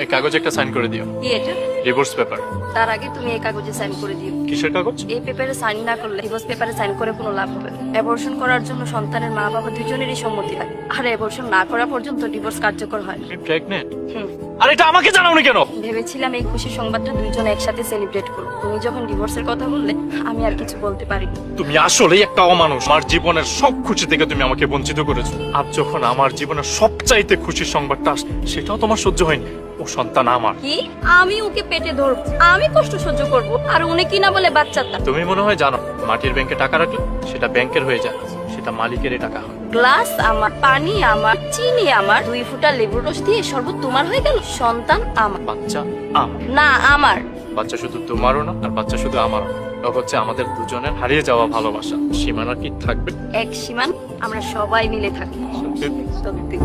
এই কাগজে একটা সাইন করে দিও। কি এটা? Divorce paper. তার আগে তুমি এই কাগজে সাইন করে দিও। কিসের কাগজ? এই পেপারে সাইন না করলে ডিভোর্স পেপারে সাইন করে কোনো লাভ হবে না। অ্যাবর্শন করার জন্য সন্তানের মা বাবা দুজনেরই সম্মতি লাগে, আর অ্যাবর্শন না করা পর্যন্ত ডিভোর্স কার্যকর হয় না। তুমি প্রেগন্যান্ট? হুম। আর এটা আমাকে জানাওনি কেন? ভেবেছিলাম এই খুশির সংবাদটা দুইজন একসাথে সেলিব্রেট করব। তুমি যখন ডিভোর্সের কথা বললে আমি আর কিছু বলতে পারিনি। তুমি আসলেই একটা অমানুষ। আমার জীবনের সব খুশি থেকে তুমি আমাকে বঞ্চিত করেছো। আজ যখন আমার জীবনের সবচাইতে খুশির সংবাদটা আসছে, সেটাও তোমার সহ্য হয়নি। ও সন্তান আমার। কি? আমি ওকে পেটে ধরবো, আমি কষ্ট সহ্য করব, আর উনি কি না বলে বাচ্চাটা? তুমি মনে হয় জানো, মাটির ব্যাংকে টাকা রাখলে সেটা ব্যাংকের হয়ে যায়, সেটা মালিকেরই টাকা হয়। গ্লাস আমার, পানি আমার, চিনি আমার, 2 ফুটা লেবুর রস দিয়ে শরবত তোমার হয়ে গেল। সন্তান আমার। বাচ্চা আমার না, আমার। বাচ্চা শুধু তোমারও না, আর বাচ্চা শুধু আমারও। ও হচ্ছে আমাদের দুজনের হারিয়ে যাওয়া ভালোবাসা। সীমানা কি থাকবে? এক সীমান আমরা সবাই মিলে থাকি। সত্যি? সত্যি।